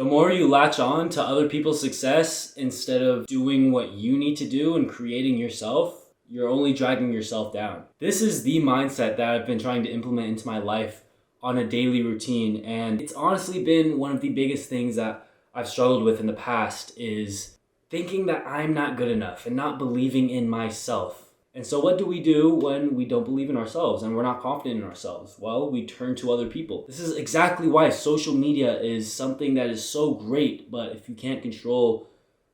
The more you latch on to other people's success instead of doing what you need to do and creating yourself, you're only dragging yourself down. This is the mindset that I've been trying to implement into my life on a daily routine, and it's honestly been one of the biggest things that I've struggled with in the past is thinking that I'm not good enough and not believing in myself. And so what do we do when we don't believe in ourselves and we're not confident in ourselves? Well, we turn to other people. This is exactly why social media is something that is so great, but if you can't control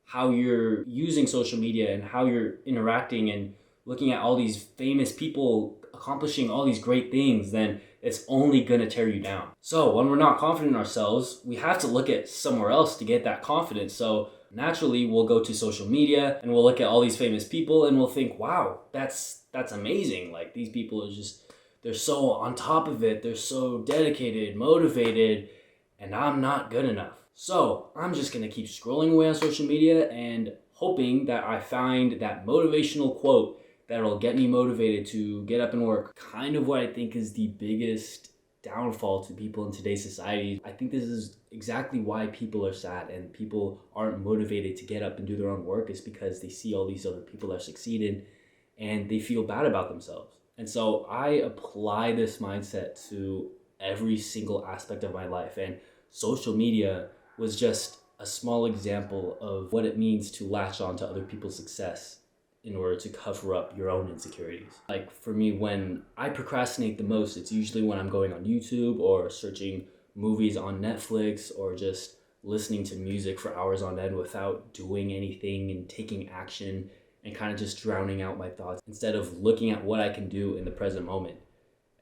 how you're using social media and how you're interacting and looking at all these famous people accomplishing all these great things, then it's only gonna tear you down. So when we're not confident in ourselves, we have to look at somewhere else to get that confidence. So naturally, we'll go to social media and we'll look at all these famous people and we'll think, wow, that's amazing. Like, these people are just, they're so on top of it. They're so dedicated, motivated, and I'm not good enough. So I'm just gonna keep scrolling away on social media and hoping that I find that motivational quote that'll get me motivated to get up and work. Kind of what I think is the biggest downfall to people in today's society. I think this is exactly why people are sad and people aren't motivated to get up and do their own work, is because they see all these other people that succeeded and they feel bad about themselves. And so I apply this mindset to every single aspect of my life, and social media was just a small example of what it means to latch on to other people's success in order to cover up your own insecurities. Like, for me, when I procrastinate the most, it's usually when I'm going on YouTube or searching movies on Netflix or just listening to music for hours on end without doing anything and taking action and kind of just drowning out my thoughts instead of looking at what I can do in the present moment.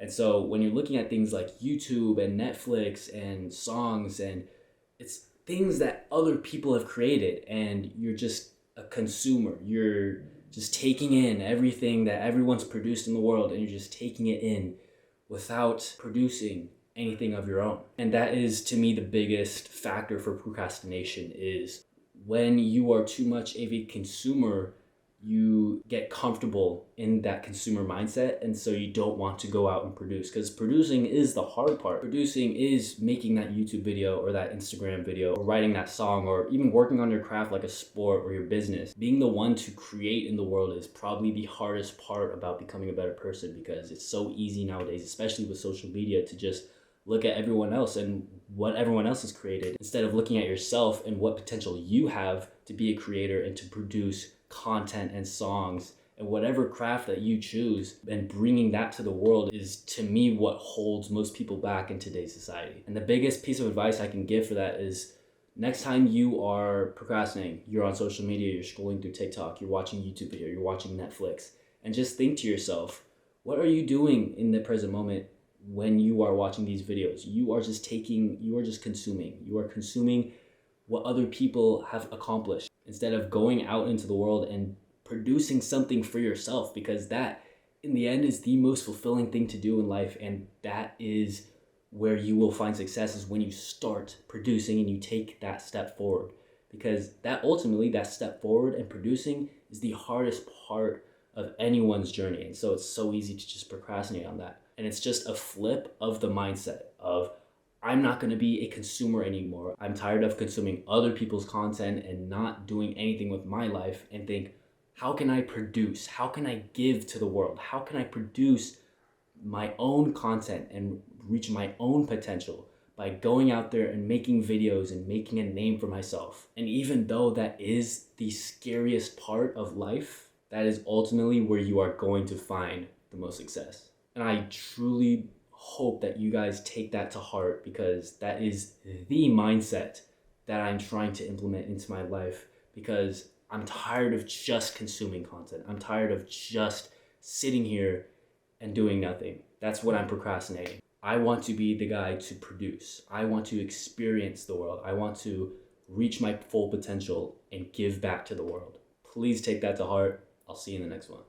And so when you're looking at things like YouTube and Netflix and songs, and it's things that other people have created, and you're just a consumer, you're just taking in everything that everyone's produced in the world, and you're just taking it in without producing anything of your own. And that is, to me, the biggest factor for procrastination, is when you are too much of a consumer, you get comfortable in that consumer mindset, and so you don't want to go out and produce, because producing is the hard part. Producing is making that YouTube video or that Instagram video or writing that song or even working on your craft like a sport or your business. Being the one to create in the world is probably the hardest part about becoming a better person, because it's so easy nowadays, especially with social media, to just look at everyone else and what everyone else has created instead of looking at yourself and what potential you have to be a creator and to produce content and songs and whatever craft that you choose, and bringing that to the world is, to me, what holds most people back in today's society. And the biggest piece of advice I can give for that is, next time you are procrastinating, you're on social media, you're scrolling through TikTok, you're watching YouTube video, you're watching Netflix, and just think to yourself, what are you doing in the present moment when you are watching these videos? You are just consuming. You are consuming what other people have accomplished instead of going out into the world and producing something for yourself, because that, in the end, is the most fulfilling thing to do in life. And that is where you will find success, is when you start producing and you take that step forward, because that ultimately, that step forward and producing is the hardest part of anyone's journey. And so it's so easy to just procrastinate on that. And it's just a flip of the mindset of, I'm not going to be a consumer anymore. I'm tired of consuming other people's content and not doing anything with my life, and think, how can I produce? How can I give to the world? How can I produce my own content and reach my own potential by going out there and making videos and making a name for myself? And even though that is the scariest part of life, that is ultimately where you are going to find the most success. And I truly hope that you guys take that to heart, because that is the mindset that I'm trying to implement into my life, because I'm tired of just consuming content. I'm tired of just sitting here and doing nothing. That's what I'm procrastinating. I want to be the guy to produce. I want to experience the world. I want to reach my full potential and give back to the world. Please take that to heart. I'll see you in the next one.